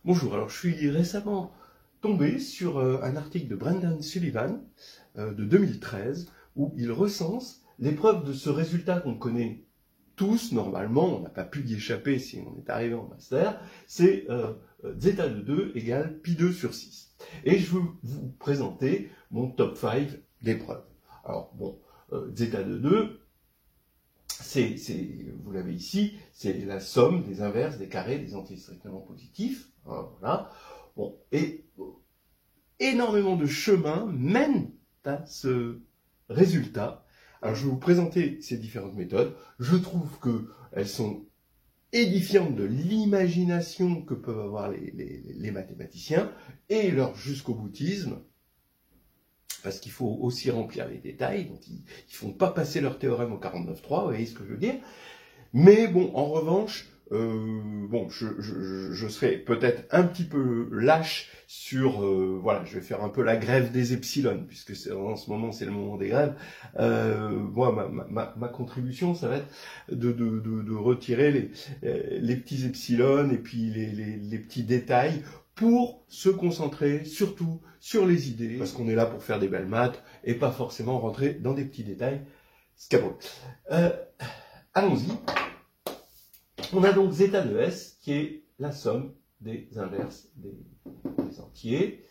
Bonjour, alors je suis récemment tombé sur un article de Brendan Sullivan de 2013 où il recense les preuves de ce résultat qu'on connaît tous normalement, on n'a pas pu y échapper si on est arrivé en master, c'est zeta de 2 égale pi 2 sur 6. Et je veux vous présenter mon top 5 des preuves. Alors bon, zeta de 2, vous l'avez ici, c'est la somme des inverses, des carrés, des entiers strictement positifs. Hein, voilà. Bon, et énormément de chemins mènent à ce résultat. Alors, je vais vous présenter ces différentes méthodes. Je trouve qu'elles sont édifiantes de l'imagination que peuvent avoir les mathématiciens et leur jusqu'au-boutisme, parce qu'il faut aussi remplir les détails, donc ils ne font pas passer leur théorème au 49.3, vous voyez ce que je veux dire. Mais bon, en revanche, je serai peut-être un petit peu lâche sur, voilà, je vais faire un peu la grève des epsilon, puisque en ce moment c'est le moment des grèves. Moi, ma contribution, ça va être de retirer les petits epsilon et puis les petits détails pour se concentrer surtout sur les idées, parce qu'on est là pour faire des belles maths et pas forcément rentrer dans des petits détails scabreux. Allons-y. On a donc zeta de S qui est la somme des inverses des entiers,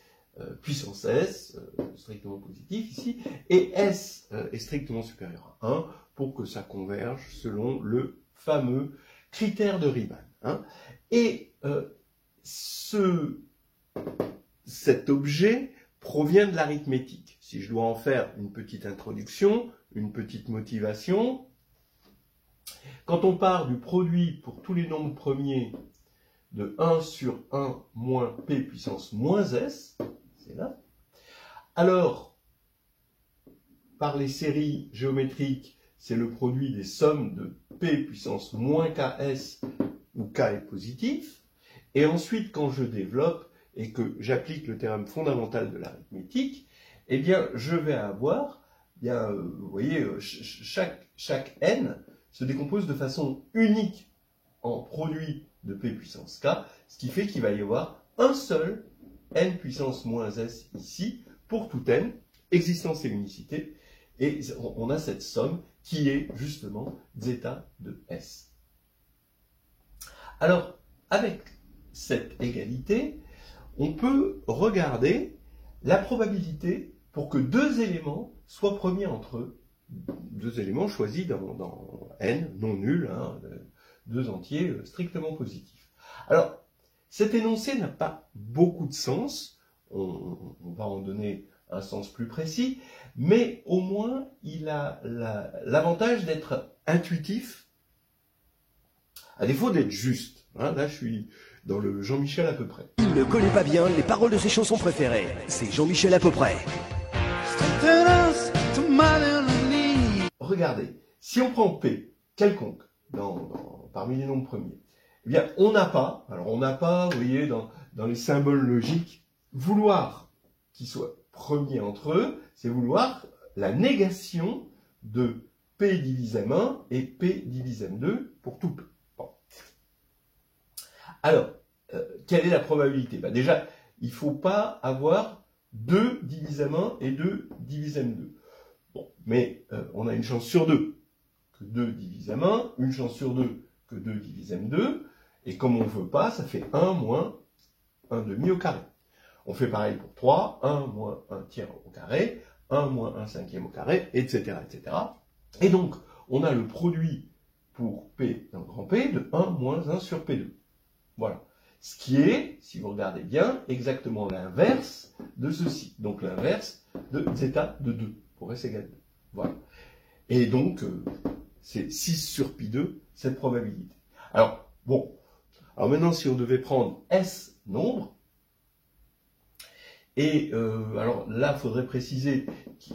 puissance S, strictement positif ici, et S est strictement supérieur à 1 pour que ça converge selon le fameux critère de Riemann. Hein. Et cet objet provient de l'arithmétique. Si je dois en faire une petite introduction, une petite motivation, quand on part du produit pour tous les nombres premiers de 1 sur 1 moins p puissance moins s, c'est là, alors, par les séries géométriques, c'est le produit des sommes de p puissance moins ks, où k est positif, et ensuite, quand je développe et que j'applique le théorème fondamental de l'arithmétique, eh bien, je vais avoir, vous voyez, chaque n se décompose de façon unique en produit de p puissance k, ce qui fait qu'il va y avoir un seul n puissance moins s ici, pour tout n, existence et unicité, et on a cette somme qui est justement zeta de s. Alors, avec cette égalité, on peut regarder la probabilité pour que deux éléments soient premiers entre eux, deux éléments choisis dans n, non nuls, hein, deux entiers strictement positifs. Alors, cet énoncé n'a pas beaucoup de sens, on va en donner un sens plus précis, mais au moins il a l'avantage d'être intuitif, à défaut d'être juste. Hein, là, je suis dans le Jean-Michel à peu près. Il ne connaît pas bien les paroles de ses chansons préférées, c'est Jean-Michel à peu près. Regardez, si on prend P, quelconque, parmi les nombres premiers, eh bien, on n'a pas, vous voyez, dans les symboles logiques, vouloir qu'ils soient premiers entre eux, c'est vouloir la négation de P divisé m1 et P divisé m2 pour tout P. Bon. Alors, quelle est la probabilité? Déjà, il ne faut pas avoir 2 divisé m1 et 2 divisé m2. Bon, mais on a une chance sur 2 que 2 divisé m1, une chance sur 2 que 2 divisé m2, et comme on ne veut pas, ça fait 1 moins 1 demi au carré. On fait pareil pour 3, 1 moins 1 tiers au carré, 1 moins 1 cinquième au carré, etc., etc. Et donc, on a le produit pour P dans grand P de 1 moins 1 sur P2. Voilà. Ce qui est, si vous regardez bien, exactement l'inverse de ceci. Donc l'inverse de zeta de 2 pour S égale 2. Voilà. Et donc, c'est 6 sur pi 2, cette probabilité. Alors, bon. Alors maintenant, si on devait prendre S nombre, et alors là, il faudrait préciser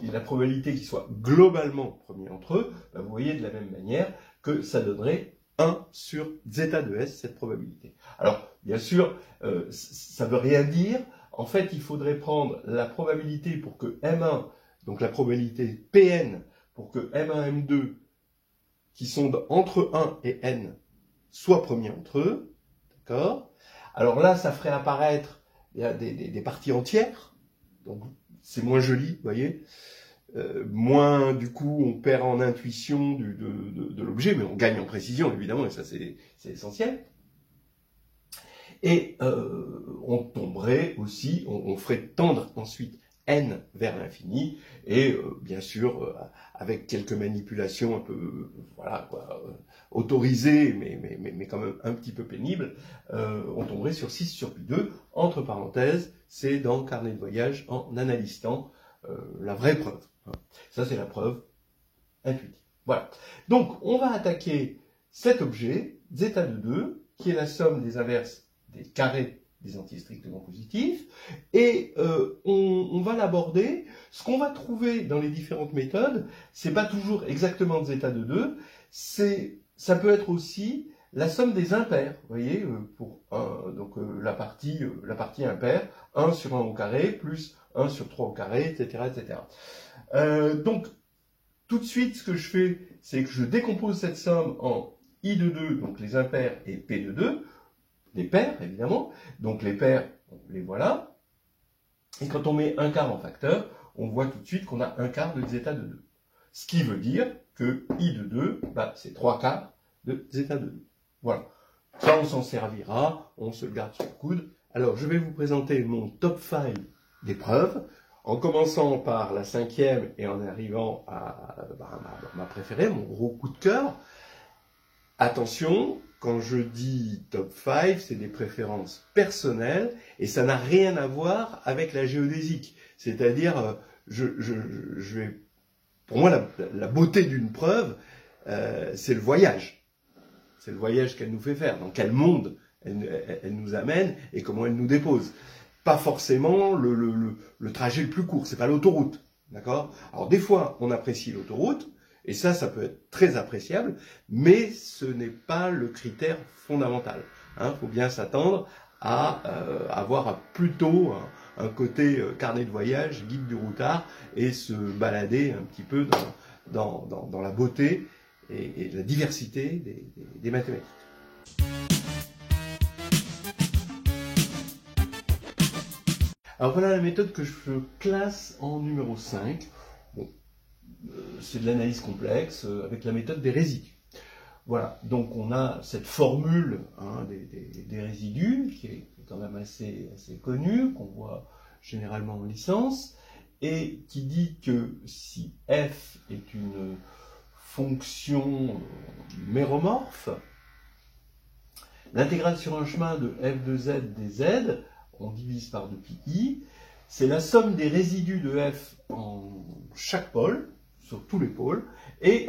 la probabilité qu'ils soient globalement premiers entre eux, vous voyez de la même manière que ça donnerait 1 sur zeta de S, cette probabilité. Alors, bien sûr, ça ne veut rien dire. En fait, il faudrait prendre la probabilité pour que M1, donc la probabilité Pn, pour que M1, M2, qui sont entre 1 et N, soient premiers entre eux, D'accord? Alors là, ça ferait apparaître des parties entières. Donc, c'est moins joli, vous voyez. Moins, du coup, on perd en intuition de l'objet, mais on gagne en précision, évidemment, et ça, c'est essentiel. Et on tomberait aussi, on ferait tendre ensuite n vers l'infini, et bien sûr, avec quelques manipulations un peu, voilà, quoi, autorisées, mais quand même un petit peu pénibles, on tomberait sur 6 sur pi2, entre parenthèses, c'est dans Carnet de voyage en analyse temps, la vraie preuve. Ça, c'est la preuve intuitive. Voilà. Donc, on va attaquer cet objet, zeta de 2, qui est la somme des inverses des carrés des antistrictement positifs, et on va l'aborder. Ce qu'on va trouver dans les différentes méthodes, c'est pas toujours exactement zeta de 2, ça peut être aussi la somme des impairs, vous voyez, pour donc la partie impaire, 1 sur 1 au carré, plus 1 sur 3 au carré, etc., etc. Donc, tout de suite, ce que je fais, c'est que je décompose cette somme en I de 2, donc les impairs, et P de 2, les paires, évidemment. Donc, les paires, les voilà. Et quand on met un quart en facteur, on voit tout de suite qu'on a un quart de zeta de 2. Ce qui veut dire que I de 2, bah, c'est 3 quarts de zeta de 2. Voilà. Ça, on s'en servira, on se le garde sur le coude. Alors, je vais vous présenter mon top 5 d'épreuves, en commençant par la 5e et en arrivant à ma préférée, mon gros coup de cœur. Attention, quand je dis top 5, c'est des préférences personnelles et ça n'a rien à voir avec la géodésique. C'est-à-dire, pour moi, la beauté d'une preuve, c'est le voyage. C'est le voyage qu'elle nous fait faire, dans quel monde elle nous amène et comment elle nous dépose. Pas forcément le trajet le plus court, c'est pas l'autoroute, d'accord? Alors des fois, on apprécie l'autoroute, et ça peut être très appréciable, mais ce n'est pas le critère fondamental. Faut bien s'attendre à avoir plutôt un côté carnet de voyage, guide du routard, et se balader un petit peu dans la beauté et la diversité des mathématiques. Alors voilà la méthode que je classe en numéro 5. Bon, c'est de l'analyse complexe avec la méthode des résidus. Voilà, donc on a cette formule des résidus qui est quand même assez connue, qu'on voit généralement en licence, et qui dit que si f est une fonction méromorphe, l'intégrale sur un chemin de f de z dz, on divise par 2pi, c'est la somme des résidus de f en chaque pôle, sur tous les pôles, et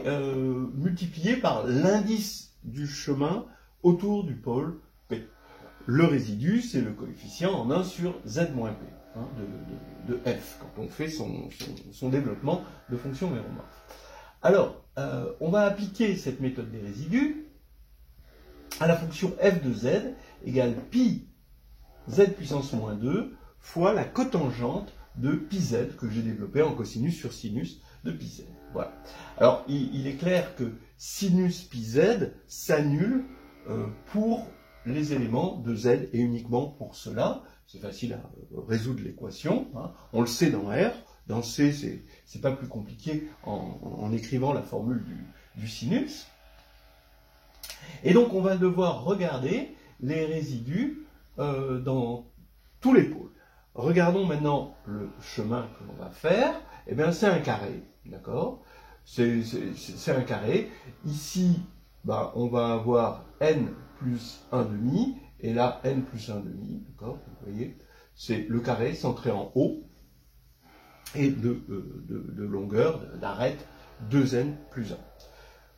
multiplié par l'indice du chemin autour du pôle P. Le résidu, c'est le coefficient en 1 sur z moins P de f, quand on fait son développement de fonction méromorphe. Alors, on va appliquer cette méthode des résidus à la fonction f de z égale pi z puissance moins 2 fois la cotangente de pi z que j'ai développé en cosinus sur sinus de pi z. Voilà. Alors, il est clair que sinus pi z s'annule pour les éléments de z et uniquement pour cela. C'est facile à résoudre l'équation. On le sait dans R. Dans C, c'est pas plus compliqué en écrivant la formule du sinus. Et donc, on va devoir regarder les résidus dans tous les pôles. Regardons maintenant le chemin que l'on va faire. Eh bien, c'est un carré, d'accord? C'est un carré. Ici, on va avoir n plus 1 demi, et là, n plus 1 demi, d'accord? Vous voyez, c'est le carré centré en haut, et de longueur, d'arête, 2n plus 1.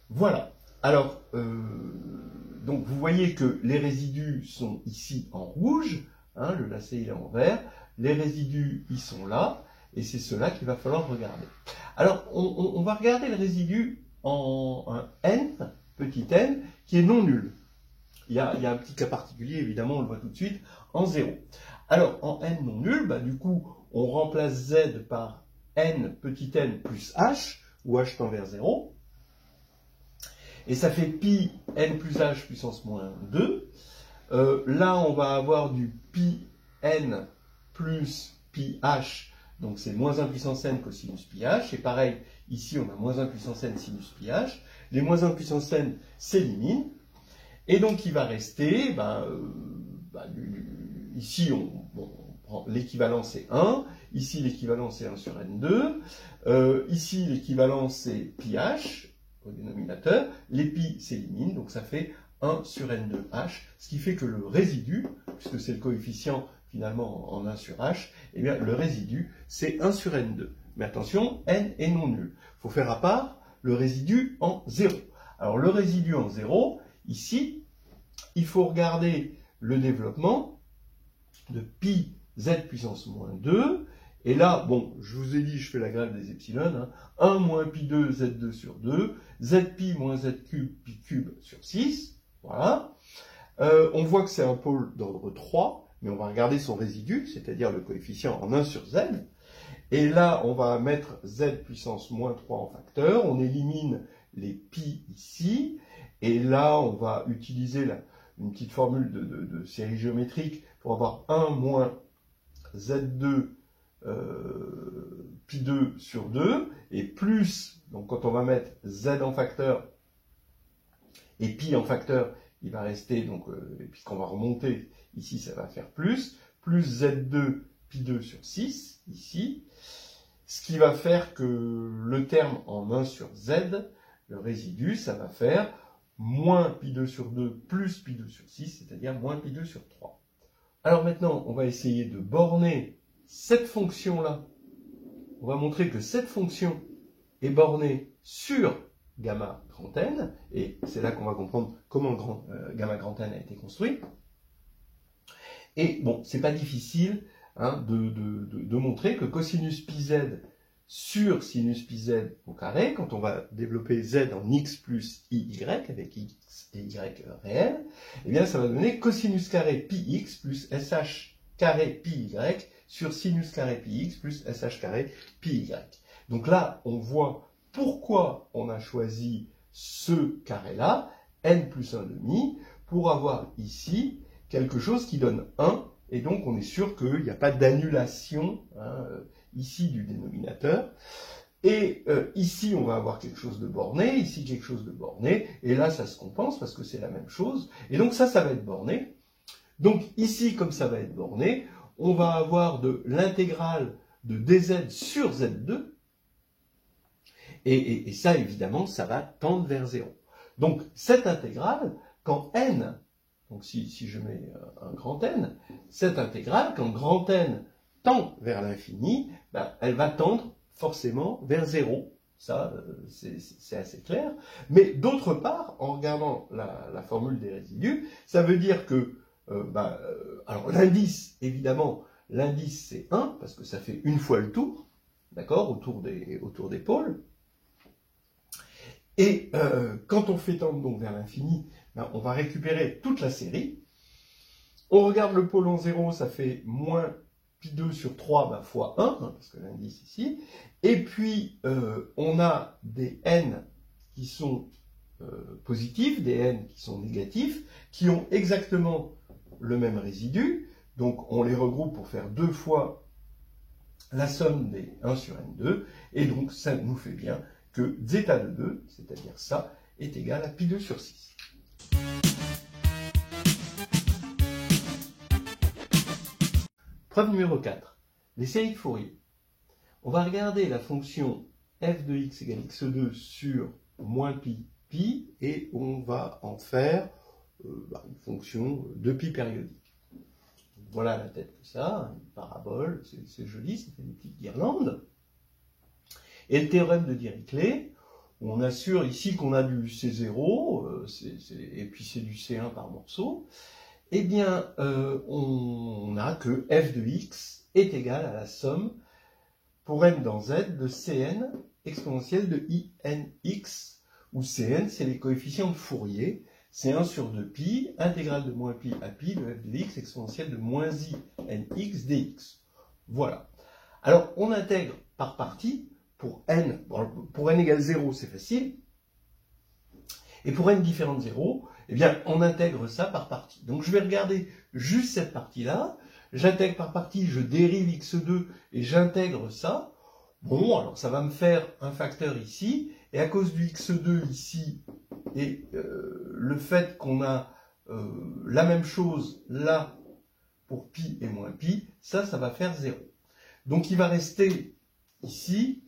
Voilà. Alors, donc vous voyez que les résidus sont ici en rouge, le lacet il est en vert, les résidus ils sont là, et c'est cela qu'il va falloir regarder. Alors, on va regarder le résidu en un n, petit n, qui est non nul. Il y a un petit cas particulier, évidemment, on le voit tout de suite, en 0. Alors, en n non nul, du coup, on remplace z par n petit n plus h, où h tend vers 0. Et ça fait pi n plus h puissance moins 2. Là, on va avoir du pi n plus pi h, donc c'est moins 1 puissance n cosinus pi h, et pareil, ici on a moins 1 puissance n sinus pi h, les moins 1 puissance n s'éliminent, et donc il va rester, ici on prend l'équivalent c'est 1, ici l'équivalent c'est 1 sur n2, ici l'équivalent c'est pi h au dénominateur, les pi s'éliminent, donc ça fait 1 sur n2h, ce qui fait que le résidu, puisque c'est le coefficient finalement en 1 sur h, eh bien le résidu c'est 1 sur n2. Mais attention, n est non nul. Il faut faire à part le résidu en 0. Alors le résidu en 0, ici, il faut regarder le développement de pi z puissance moins 2, et là, bon, je vous ai dit, je fais la grève des epsilon, 1 moins pi 2 z2 sur 2, z pi moins z cube pi cube sur 6, voilà. On voit que c'est un pôle d'ordre 3, mais on va regarder son résidu, c'est-à-dire le coefficient en 1 sur z, et là, on va mettre z puissance moins 3 en facteur, on élimine les pi ici, et là, on va utiliser une petite formule de série géométrique pour avoir 1 moins z2 pi 2 sur 2, et plus, donc quand on va mettre z en facteur et pi en facteur, il va rester, donc, puisqu'on va remonter, ici ça va faire plus z2 pi 2 sur 6, ici, ce qui va faire que le terme en 1 sur z, le résidu, ça va faire moins pi 2 sur 2 plus pi 2 sur 6, c'est-à-dire moins pi 2 sur 3. Alors maintenant, on va essayer de borner cette fonction-là. On va montrer que cette fonction est bornée sur gamma grand N, et c'est là qu'on va comprendre comment gamma grand N a été construit. Et bon, c'est pas difficile de montrer que cosinus pi z sur sinus pi z au carré, quand on va développer z en x plus iy, avec x et y réels, eh bien ça va donner cosinus carré pi x plus sh carré pi y sur sinus carré pi x plus sh carré pi y. Donc là, on voit pourquoi on a choisi ce carré-là, n plus 1,5, pour avoir ici quelque chose qui donne 1, et donc on est sûr qu'il n'y a pas d'annulation ici du dénominateur. Et ici, on va avoir quelque chose de borné, ici quelque chose de borné, et là, ça se compense parce que c'est la même chose. Et donc ça va être borné. Donc ici, comme ça va être borné, on va avoir de l'intégrale de dz sur z2, et ça, évidemment, ça va tendre vers 0. Donc cette intégrale, quand n, donc si je mets un grand N, cette intégrale, quand grand N tend vers l'infini, elle va tendre forcément vers 0. Ça, c'est assez clair. Mais d'autre part, en regardant la formule des résidus, ça veut dire que, alors l'indice, évidemment, l'indice c'est 1, parce que ça fait une fois le tour, d'accord, autour des pôles. Et quand on fait tendre donc vers l'infini, on va récupérer toute la série. On regarde le pôle en 0, ça fait moins pi 2 sur 3 fois 1, parce que l'indice ici. Et puis, on a des n qui sont positifs, des n qui sont négatifs, qui ont exactement le même résidu. Donc, on les regroupe pour faire 2 fois la somme des 1 sur n2. Et donc, ça nous fait bien que zeta de 2, c'est-à-dire ça, est égal à pi 2 sur 6. Preuve numéro 4. Les séries de Fourier. On va regarder la fonction f de x égale x2 sur moins pi pi, et on va en faire une fonction de pi périodique. Voilà la tête que ça, une parabole, c'est joli, ça fait des petites guirlandes. Et le théorème de Dirichlet, on assure ici qu'on a du C0, et puis c'est du C1 par morceau, eh bien, on a que f de x est égal à la somme, pour n dans z, de Cn exponentielle de Inx, où Cn, c'est les coefficients de Fourier, c'est 1 sur 2 pi, intégrale de moins pi à pi de f de x exponentielle de moins i nx dx. Voilà. Alors, on intègre par partie, pour n égale 0, c'est facile, et pour n différent de 0, Eh bien, on intègre ça par partie. Donc, je vais regarder juste cette partie-là. J'intègre par partie, je dérive x2 et j'intègre ça. Bon, alors ça va me faire un facteur ici. Et à cause du x2 ici, et le fait qu'on a la même chose là pour pi et moins pi, ça va faire 0. Donc, il va rester ici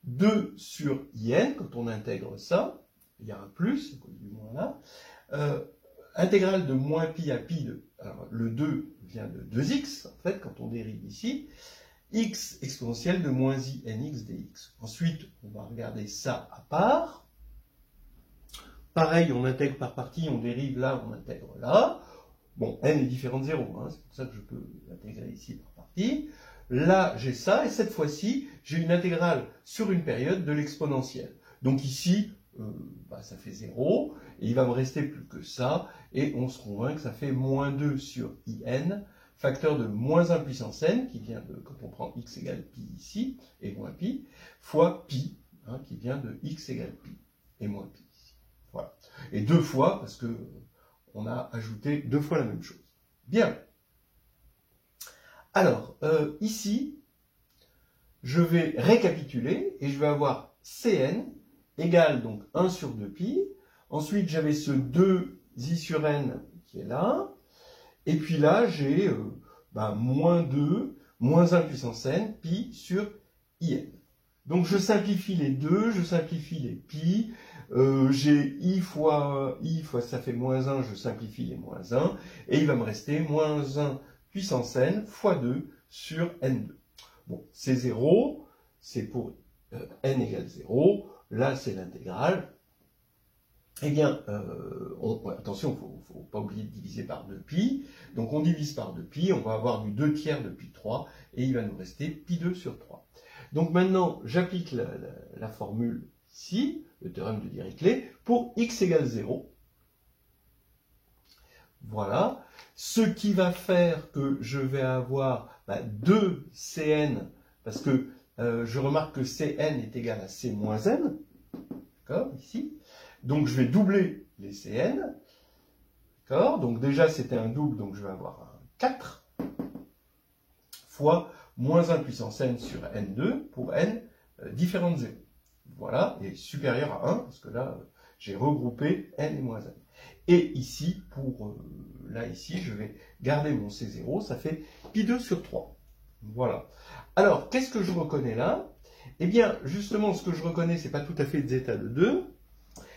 2 sur in, quand on intègre ça. Il y a un plus, à cause du moins là. Intégrale de moins pi à pi de... Alors, le 2 vient de 2x, en fait, quand on dérive ici. X exponentielle de moins i nx dx. Ensuite, on va regarder ça à part. Pareil, on intègre par partie, on dérive là, on intègre là. Bon, n est différent de 0, hein, c'est pour ça que je peux l'intégrer ici par partie. Là, j'ai ça, et cette fois-ci, j'ai une intégrale sur une période de l'exponentielle. Donc ici, ça fait 0, et il va me rester plus que ça, et on se convainc que ça fait moins 2 sur in, facteur de moins 1 puissance n, qui vient de, quand on prend x égale pi ici, et moins pi, fois pi, hein, qui vient de x égale pi, et moins pi ici. Voilà. Et 2 fois, parce que on a ajouté 2 fois la même chose. Bien. Alors, ici, je vais récapituler, et je vais avoir Cn égale donc 1 sur 2pi. Ensuite, j'avais ce 2i sur n qui est là. Et puis là, j'ai moins 2, moins 1 puissance n, pi sur in. Donc, je simplifie les 2, je simplifie les pi. J'ai i fois, ça fait moins 1, je simplifie les moins 1. Et il va me rester moins 1 puissance n fois 2 sur n2. Bon, c'est 0, c'est pour n égale 0. Là, c'est l'intégrale. Eh bien, attention, il ne faut pas oublier de diviser par 2pi. Donc, on divise par 2pi, on va avoir du 2 tiers de pi 3, et il va nous rester pi 2 sur 3. Donc, maintenant, j'applique la formule ici, le théorème de Dirichlet, pour x égale 0. Voilà. Ce qui va faire que je vais avoir 2 Cn, parce que je remarque que Cn est égal à C moins n, d'accord, ici. Donc je vais doubler les Cn, d'accord. Donc déjà c'était un double, donc je vais avoir un 4, fois moins 1 puissance n sur n2, pour n différent de 0. Voilà, et supérieur à 1, parce que là, j'ai regroupé n et moins n. Et ici, là, ici, je vais garder mon C0, ça fait pi 2 sur 3. Voilà. Alors, qu'est-ce que je reconnais là? Eh bien, justement, ce que je reconnais, c'est pas tout à fait zeta de 2,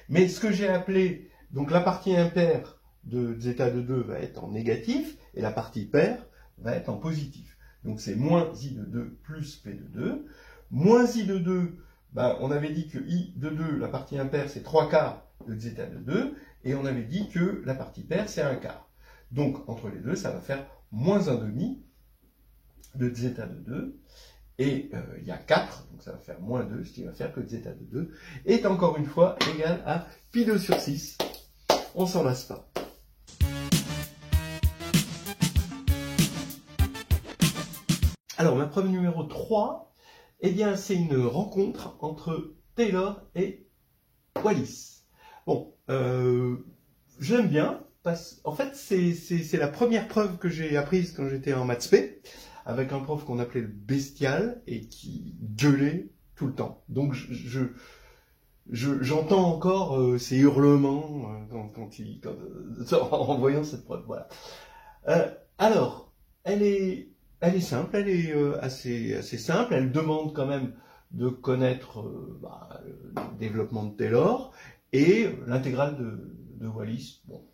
mais ce que j'ai appelé, donc la partie impaire de zeta de 2 va être en négatif, et la partie paire va être en positif. Donc, c'est moins i de 2 plus p de 2. Moins i de 2, on avait dit que i de 2, la partie impaire, c'est 3/4 de zeta de 2, et on avait dit que la partie paire, c'est 1/4. Donc, entre les deux, ça va faire moins 1/2 de zeta de 2, et il y a 4, donc ça va faire moins 2, ce qui va faire que zeta de 2 est encore une fois égal à pi 2 sur 6. On s'en lasse pas. Alors, ma preuve numéro 3, eh bien, c'est une rencontre entre Taylor et Wallis. Bon, j'aime bien, en fait, c'est la première preuve que j'ai apprise quand j'étais en maths spé, avec un prof qu'on appelait le bestial, et qui gueulait tout le temps. Donc, j'entends encore ces hurlements en voyant cette preuve. Voilà. Alors, elle est simple, elle est assez simple. Elle demande quand même de connaître le développement de Taylor et l'intégrale de Wallis. Bon,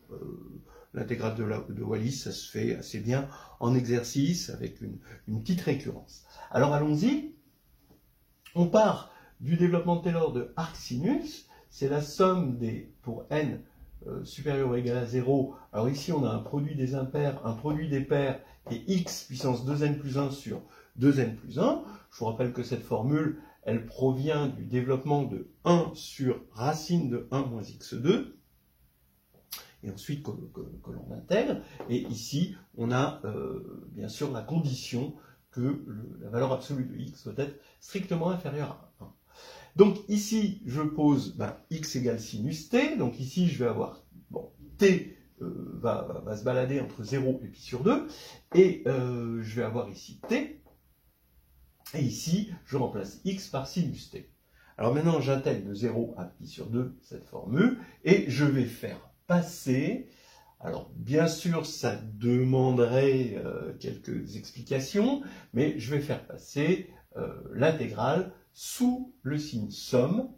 l'intégrale de Wallis, ça se fait assez bien en exercice avec une petite récurrence. Alors allons-y. On part du développement de Taylor de arcsinus. C'est la somme pour n supérieur ou égal à 0. Alors ici, on a un produit des impaires, un produit des paires, et x puissance 2n plus 1 sur 2n plus 1. Je vous rappelle que cette formule, elle provient du développement de 1 sur racine de 1 moins x2. Et ensuite, que l'on intègre. Et ici, on a bien sûr la condition que la valeur absolue de x doit être strictement inférieure à 1. Donc ici, je pose x égale sinus t. Donc ici, je vais avoir t va se balader entre 0 et pi sur 2, et je vais avoir ici t, et ici, je remplace x par sinus t. Alors maintenant, j'intègre de 0 à pi sur 2 cette formule, et je vais faire passer, alors bien sûr, ça demanderait quelques explications, mais je vais faire passer l'intégrale sous le signe somme.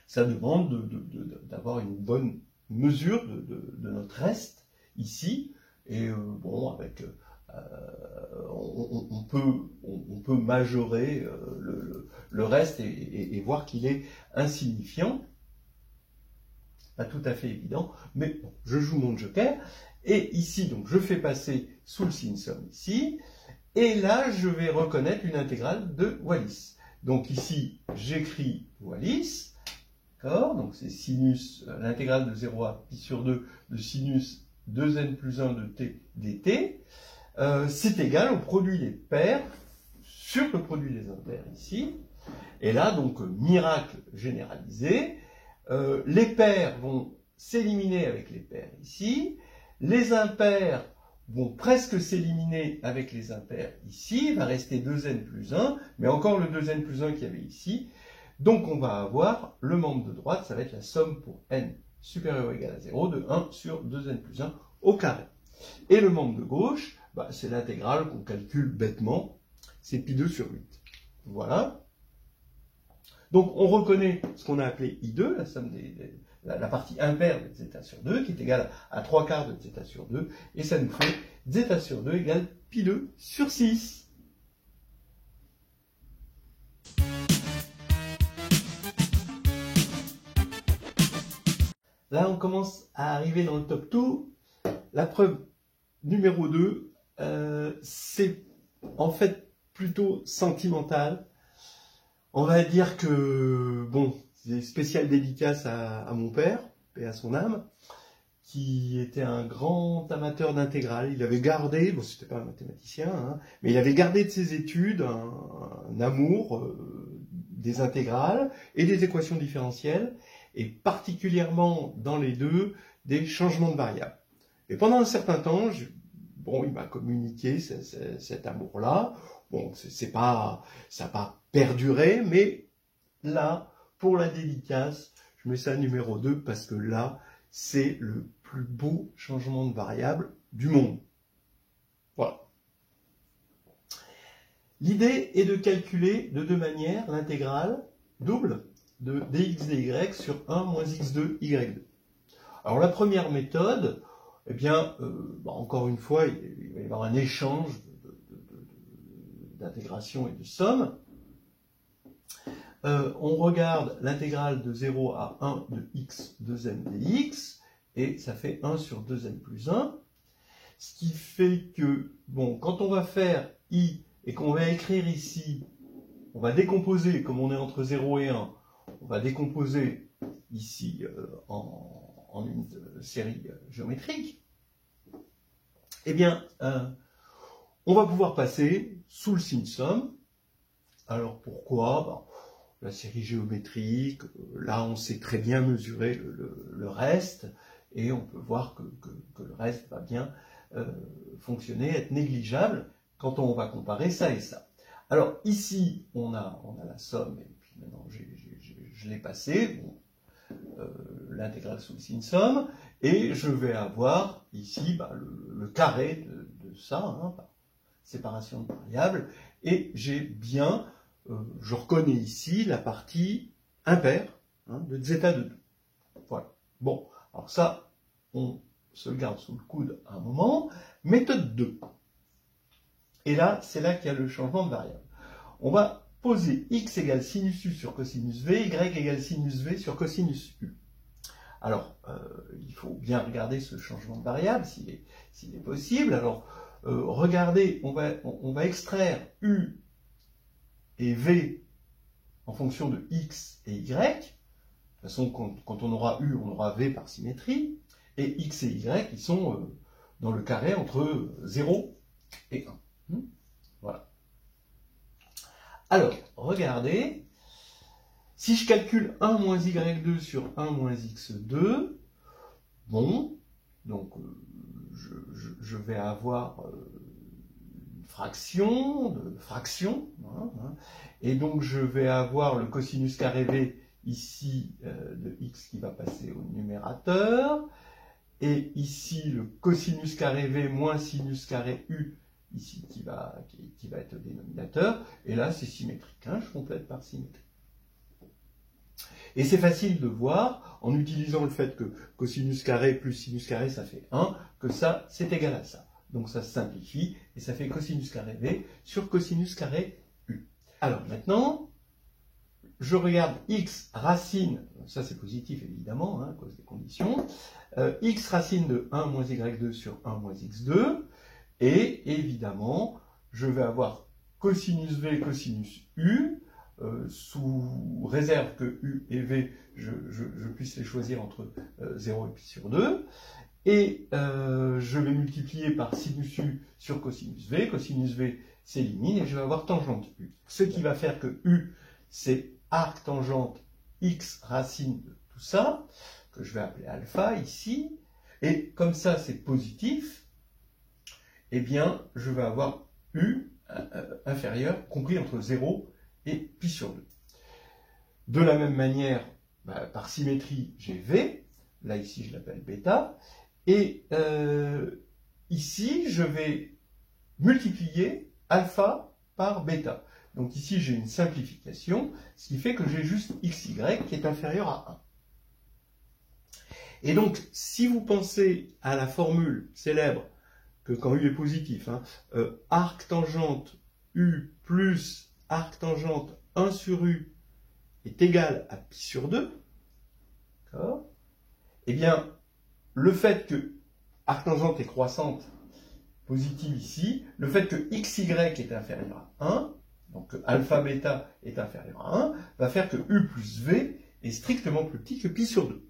Ça demande d'avoir une bonne mesure de notre reste ici, et bon, avec on peut majorer le reste et voir qu'il est insignifiant. Pas tout à fait évident, mais bon, je joue mon joker, et ici, donc, je fais passer sous le signe somme ici, et là, je vais reconnaître une intégrale de Wallis. Donc ici, j'écris Wallis, d'accord, donc c'est sinus, l'intégrale de 0 à pi sur 2 de sinus 2n plus 1 de t dt, c'est égal au produit des paires sur le produit des impaires ici, et là, donc, miracle généralisé, les paires vont s'éliminer avec les paires ici, les impairs vont presque s'éliminer avec les impairs ici, il va rester 2n plus 1, mais encore le 2n plus 1 qu'il y avait ici, donc on va avoir le membre de droite, ça va être la somme pour n supérieur ou égal à 0 de 1 sur 2n plus 1 au carré. Et le membre de gauche, bah, c'est l'intégrale qu'on calcule bêtement, c'est pi 2 sur 8. Voilà. Donc on reconnaît ce qu'on a appelé I2, la somme la partie impaire de zeta sur 2, qui est égale à 3 quarts de zeta sur 2, et ça nous fait zeta sur 2 égale pi 2 sur 6. Là, on commence à arriver dans le top 2. La preuve numéro 2, c'est en fait plutôt sentimental. On va dire que, bon, c'est spécial dédicace à mon père, et à son âme, qui était un grand amateur d'intégrales. Il avait gardé, bon, c'était pas un mathématicien, hein, mais il avait gardé de ses études un amour des intégrales et des équations différentielles, et particulièrement dans les deux, des changements de variables. Et pendant un certain temps, bon, il m'a communiqué cet amour-là. Bon, ça n'a pas perduré, mais là, pour la dédicace, je mets ça numéro 2 parce que là, c'est le plus beau changement de variable du monde. Voilà. L'idée est de calculer de deux manières l'intégrale double de dx dy sur 1 moins x2 y2. Alors la première méthode, eh bien, encore une fois, il va y avoir un échange d'intégration et de somme. On regarde l'intégrale de 0 à 1 de x 2n dx, et ça fait 1 sur 2n plus 1. Ce qui fait que, bon, quand on va faire i et qu'on va écrire ici, on va décomposer, comme on est entre 0 et 1, on va décomposer ici en une série géométrique. Eh bien, on va pouvoir passer sous le signe somme. Alors pourquoi ? La série géométrique, là on sait très bien mesurer le reste, et on peut voir que le reste va bien fonctionner, être négligeable quand on va comparer ça et ça. Alors ici on a la somme, et puis maintenant je l'ai passé, bon, l'intégrale sous le signe somme, et je vais avoir ici le carré de ça, hein, par séparation de variables, et j'ai bien, je reconnais ici la partie impaire, hein, de zeta de 2. Voilà. Bon, alors ça, on se le garde sous le coude à un moment. Méthode 2. Et là, c'est là qu'il y a le changement de variable. On va poser x égale sinus u sur cosinus v, y égale sinus v sur cosinus u. Alors, il faut bien regarder ce changement de variable, s'il est possible. Alors, regardez, on va extraire u et v en fonction de x et y. De toute façon, quand on aura u, on aura v par symétrie. Et x et y, ils sont dans le carré entre 0 et 1. Voilà. Alors, regardez. Si je calcule 1 moins y2 sur 1 moins x2, Bon, donc je vais avoir une fraction de fraction, hein, et donc je vais avoir le cosinus carré V ici de x qui va passer au numérateur, et ici le cosinus carré V moins sinus carré U ici qui va être au dénominateur, et là c'est symétrique, hein, je complète par symétrie. Et c'est facile de voir, en utilisant le fait que cosinus carré plus sinus carré ça fait 1, que ça c'est égal à ça. Donc ça se simplifie, et ça fait cosinus carré V sur cosinus carré U. Alors maintenant, je regarde x racine, ça c'est positif évidemment, hein, à cause des conditions, x racine de 1 moins y2 sur 1 moins x2, et évidemment, je vais avoir cosinus V, cosinus U, sous réserve que U et V, je puisse les choisir entre 0 et pi sur 2, et je vais multiplier par sinus U sur cosinus V s'élimine, et je vais avoir tangente U. Ce qui va faire que U, c'est arc tangente x racine de tout ça, que je vais appeler alpha ici, et comme ça c'est positif, eh bien je vais avoir U inférieur, compris entre 0 et pi sur 2. De la même manière, par symétrie, j'ai V, là ici je l'appelle bêta, et ici je vais multiplier alpha par bêta. Donc ici j'ai une simplification, ce qui fait que j'ai juste xy qui est inférieur à 1. Et donc, si vous pensez à la formule célèbre, que quand U est positif, hein, arc tangente U plus arc tangente 1 sur U est égal à pi sur 2, d'accord ? Eh bien, le fait que arc tangente est croissante, positive ici, le fait que xy est inférieur à 1, donc alpha bêta est inférieur à 1, va faire que U plus V est strictement plus petit que pi sur 2.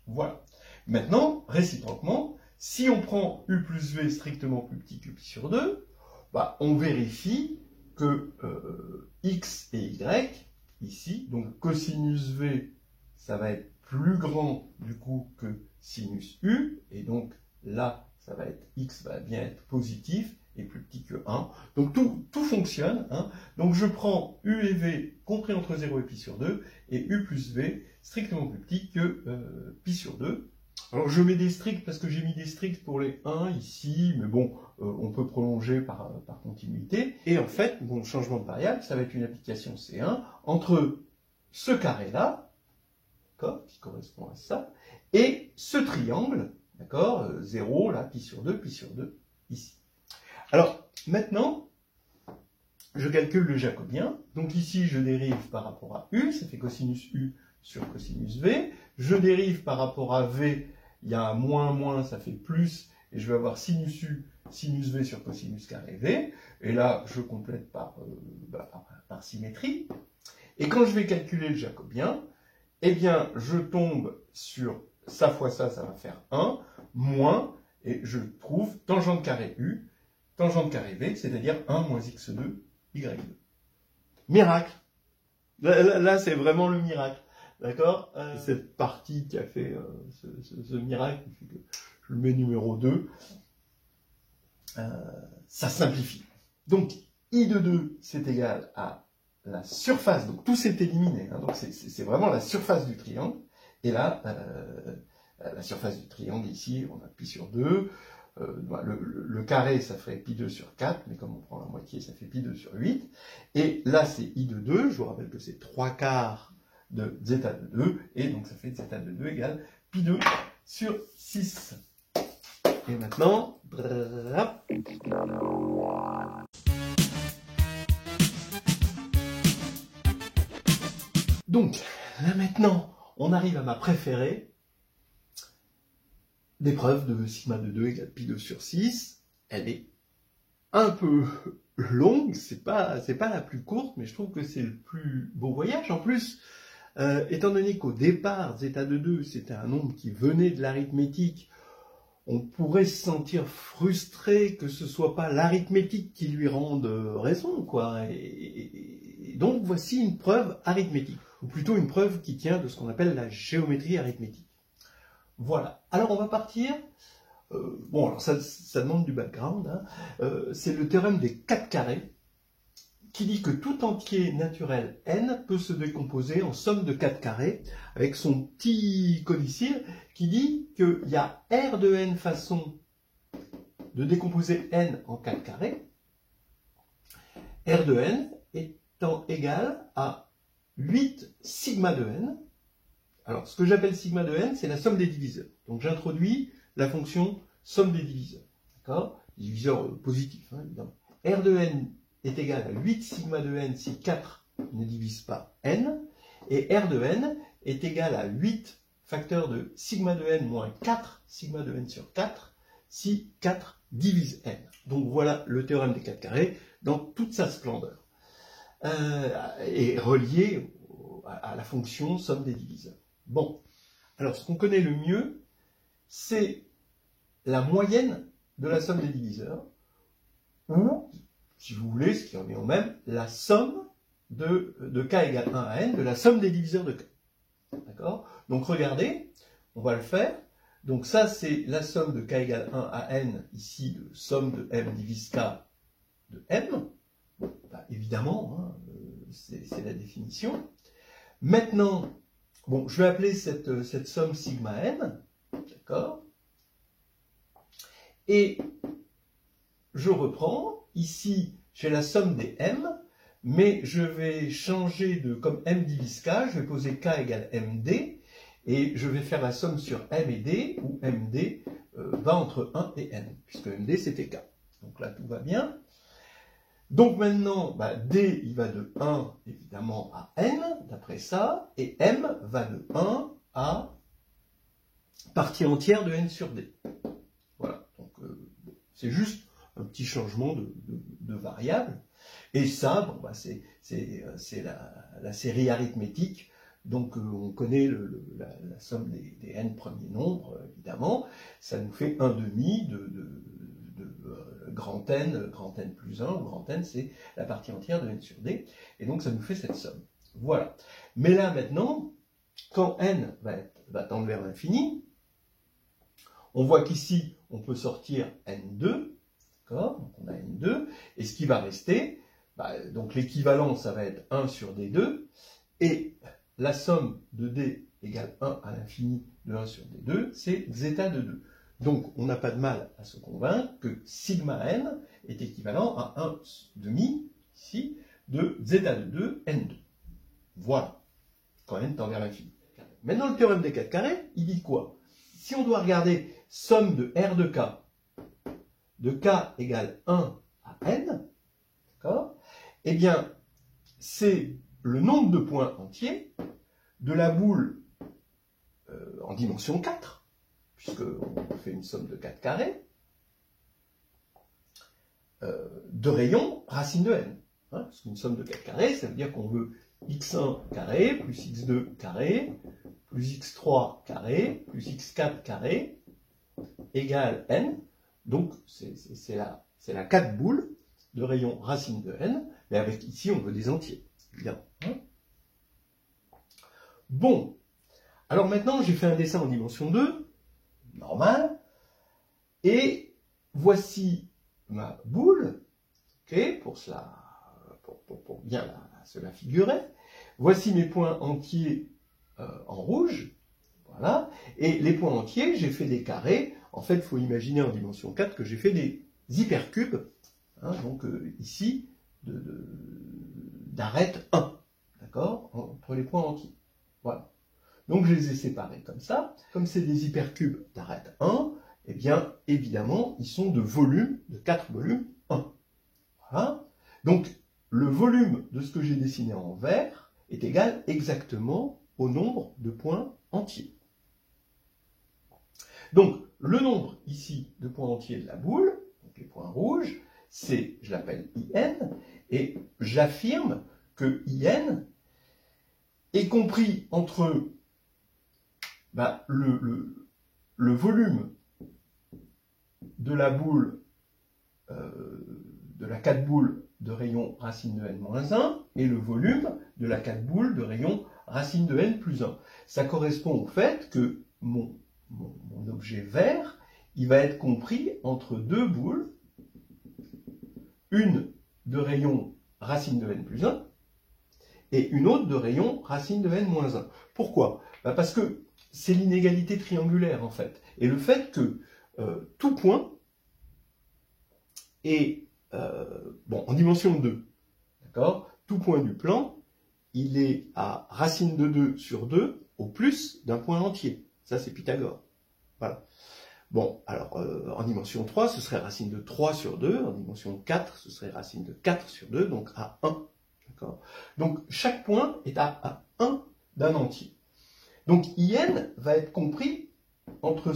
Voilà. Maintenant, réciproquement, si on prend U plus V strictement plus petit que pi sur 2, on vérifie que x et y, ici, donc cosinus V, ça va être plus grand du coup que sinus U, et donc là, ça va être x va bien être positif et plus petit que 1. Donc tout fonctionne. Hein. Donc je prends U et V compris entre 0 et pi sur 2, et U plus V strictement plus petit que pi sur 2. Alors je mets des stricts parce que j'ai mis des stricts pour les 1 ici, mais bon, on peut prolonger par continuité. Et en fait, mon changement de variable, ça va être une application C1 entre ce carré-là, qui correspond à ça, et ce triangle, d'accord, 0, là, pi sur 2, ici. Alors, maintenant, je calcule le jacobien. Donc ici, je dérive par rapport à U, ça fait cosinus U sur cosinus V. Je dérive par rapport à V, il y a un moins, ça fait plus, et je vais avoir sinus U, sinus V sur cosinus carré V. Et là, je complète par symétrie. Et quand je vais calculer le jacobien, eh bien, je tombe sur ça fois ça va faire 1, moins, et je trouve tangente carré U, tangente carré V, c'est-à-dire 1 moins x2, y2. Miracle. Là c'est vraiment le miracle. D'accord, cette partie qui a fait ce miracle, qui fait que je le mets numéro 2, ça simplifie. Donc, I de 2, c'est égal à la surface, donc tout s'est éliminé, hein, donc c'est vraiment la surface du triangle, et là, la surface du triangle ici, on a pi sur 2, le carré ça ferait pi 2 sur 4, mais comme on prend la moitié, ça fait pi 2 sur 8, et là c'est I de 2, je vous rappelle que c'est 3/4 de zeta de 2, et donc ça fait zeta de 2 égale pi 2 sur 6. Et maintenant, donc, là maintenant, on arrive à ma préférée, l'épreuve de sigma de 2 égale pi 2 sur 6. Elle est un peu longue, c'est pas la plus courte, mais je trouve que c'est le plus beau voyage. En plus, étant donné qu'au départ, zeta de 2, c'était un nombre qui venait de l'arithmétique, on pourrait se sentir frustré que ce soit pas l'arithmétique qui lui rende raison, quoi. Et donc, voici une preuve arithmétique, ou plutôt une preuve qui tient de ce qu'on appelle la géométrie arithmétique. Voilà. Alors on va partir. Bon, alors ça demande du background. Hein. C'est le théorème des 4 carrés qui dit que tout entier naturel n peut se décomposer en somme de 4 carrés avec son petit codicile qui dit qu'il y a R de n façons de décomposer n en 4 carrés. R de n étant égal à 8 sigma de n. Alors, ce que j'appelle sigma de n, c'est la somme des diviseurs. Donc, j'introduis la fonction somme des diviseurs. D'accord? Diviseur positif, hein, évidemment. R de n est égal à 8 sigma de n si 4 ne divise pas n. Et R de n est égal à 8 facteur de sigma de n moins 4 sigma de n sur 4 si 4 divise n. Donc, voilà le théorème des 4 carrés dans toute sa splendeur. Et relié à la fonction somme des diviseurs. Bon, alors ce qu'on connaît le mieux, c'est la moyenne de la somme des diviseurs, ou, si vous voulez, ce qui revient au même, la somme de k égale 1 à n, de la somme des diviseurs de k. D'accord? Donc regardez, on va le faire. Donc ça, c'est la somme de k égale 1 à n, ici, de somme de m divise k de m. Bon, bah, évidemment, hein, c'est la définition. Maintenant, bon, je vais appeler cette somme sigma n, d'accord? Et je reprends, ici, j'ai la somme des m, mais je vais changer de, comme m divise k, je vais poser k égale md, et je vais faire la somme sur m et d, où md va entre 1 et n, puisque md c'était k. Donc là, tout va bien. Donc maintenant, bah, d, il va de 1, évidemment, à n, d'après ça, et m va de 1 à partie entière de n sur d. Voilà, donc c'est juste un petit changement de variable. Et ça, bon, bah, c'est la série arithmétique, donc on connaît la somme des n premiers nombres, évidemment. Ça nous fait 1 demi de grand N plus 1, ou grand N, c'est la partie entière de n sur d, et donc ça nous fait cette somme. Voilà. Mais là, maintenant, quand n va tendre vers l'infini, on voit qu'ici, on peut sortir n2, d'accord? Donc on a n2, et ce qui va rester, bah, donc l'équivalent, ça va être 1 sur d2, et la somme de d égale 1 à l'infini de 1 sur d2, c'est zeta de 2. Donc, on n'a pas de mal à se convaincre que sigma n est équivalent à 1 demi, ici, de zeta de 2, n2. Voilà, quand n tend vers l'infini. Maintenant, le théorème des 4 carrés, il dit quoi? Si on doit regarder somme de R de k égale 1 à n, d'accord? Eh bien, c'est le nombre de points entiers de la boule en dimension 4, puisqu'on fait une somme de 4 carrés, de rayon racine de n. Hein, parce qu'une somme de 4 carrés, ça veut dire qu'on veut x1 carré, plus x2 carré, plus x3 carré, plus x4 carré, égale n. Donc, c'est la 4 boules de rayon racine de n, mais avec ici, on veut des entiers. Bien. Hein. Bon. Alors maintenant, j'ai fait un dessin en dimension 2, normal, et voici ma boule, okay, pour bien se la figurer. Voici mes points entiers en rouge, voilà, et les points entiers, j'ai fait des carrés. En fait, il faut imaginer en dimension 4 que j'ai fait des hypercubes, hein, donc ici, d'arête 1, d'accord, entre les points entiers. Voilà. Donc je les ai séparés comme ça. Comme c'est des hypercubes d'arête 1, eh bien, évidemment, ils sont de volume, de 4 volumes 1. Voilà. Donc, le volume de ce que j'ai dessiné en vert est égal exactement au nombre de points entiers. Donc, le nombre ici de points entiers de la boule, donc les points rouges, c'est, je l'appelle IN, et j'affirme que IN est compris entre le volume de la boule, de la 4 boules de rayon racine de n-1 et le volume de la 4 boules de rayon racine de n plus 1. Ça correspond au fait que mon mon objet vert, il va être compris entre deux boules, une de rayon racine de n plus 1 et une autre de rayon racine de n moins 1. Pourquoi? Parce que c'est l'inégalité triangulaire en fait. Et le fait que tout point est en dimension 2, d'accord? Tout point du plan, il est à racine de 2 sur 2 au plus d'un point entier. Ça, c'est Pythagore. Voilà. Bon, alors, en dimension 3, ce serait racine de 3 sur 2. En dimension 4, ce serait racine de 4 sur 2, donc à 1. D'accord? Donc, chaque point est à 1 d'un entier. Donc, IN va être compris entre,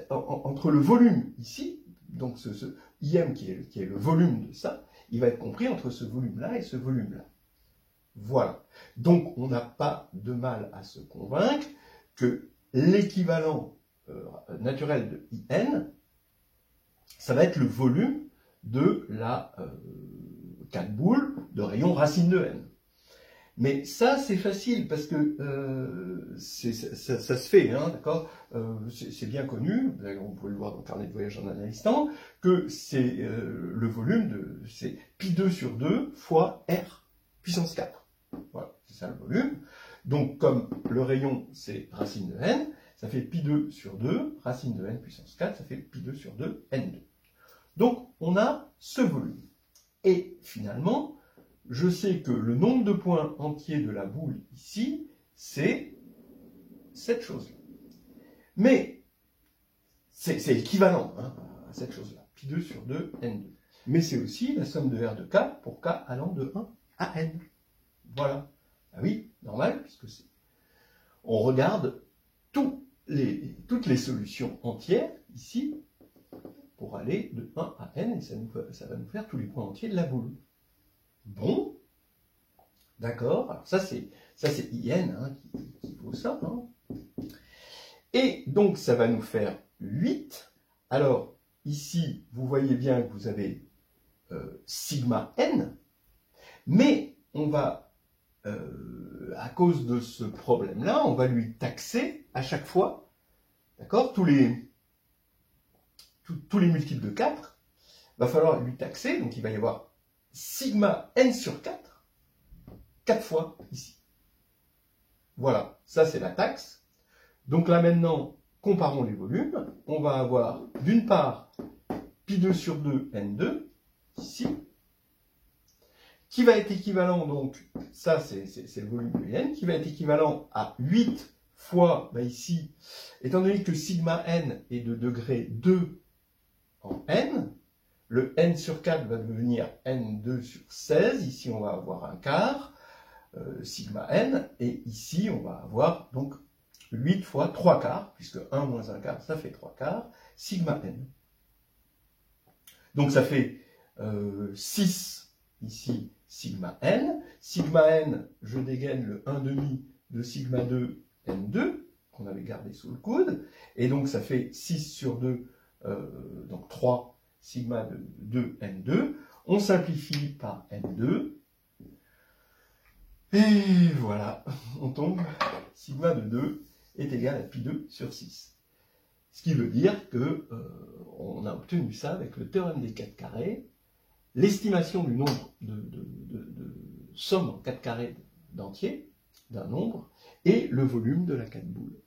entre le volume ici, donc ce IM qui est le volume de ça, il va être compris entre ce volume-là et ce volume-là. Voilà. Donc, on n'a pas de mal à se convaincre que l'équivalent naturel de IN, ça va être le volume de la 4 boules de rayon racine de n. Mais ça, c'est facile parce que ça se fait, hein, d'accord? C'est bien connu, vous pouvez le voir dans le carnet de voyage en un instant, que c'est le volume c'est pi2 sur 2 fois r puissance 4. Voilà, c'est ça le volume. Donc, comme le rayon, c'est racine de n, ça fait pi2 sur 2, racine de n puissance 4, ça fait pi2 sur 2, n2. Donc, on a ce volume. Et finalement, je sais que le nombre de points entiers de la boule ici, c'est cette chose-là. Mais, c'est équivalent hein, à cette chose-là, pi2 sur 2, n2. Mais c'est aussi la somme de r de k pour k allant de 1 à n. Voilà. Ah oui, normal, puisque c'est... On regarde toutes les solutions entières, ici, pour aller de 1 à n, et ça va nous faire tous les points entiers de la boule. Bon, d'accord, alors ça c'est IN hein, qui vaut ça. Hein. Et donc ça va nous faire 8. Alors ici, vous voyez bien que vous avez sigma n, mais on va, à cause de ce problème-là, on va lui taxer à chaque fois, d'accord, tous les multiples de 4, va falloir lui taxer, donc il va y avoir sigma n sur 4, 4 fois ici. Voilà, ça c'est la taxe. Donc là maintenant, comparons les volumes. On va avoir d'une part pi2 sur 2 n2, ici, qui va être équivalent, donc, ça c'est le volume de n, qui va être équivalent à 8 fois, ici, étant donné que sigma n est de degré 2 en n, le n sur 4 va devenir n2 sur 16, ici on va avoir un quart, sigma n, et ici on va avoir donc 8 fois 3 quarts, puisque 1 moins 1 quart, ça fait 3 quarts, sigma n. Donc ça fait 6 ici, sigma n. Sigma n, je dégaine le 1,5 de sigma 2 n2, qu'on avait gardé sous le coude, et donc ça fait 6 sur 2, donc 3 sigma de 2 n2. On simplifie par n2, et voilà, on tombe, sigma de 2 est égal à pi2 sur 6. Ce qui veut dire que on a obtenu ça avec le théorème des 4 carrés, l'estimation du nombre de somme en 4 carrés d'entiers d'un nombre, et le volume de la 4 boules.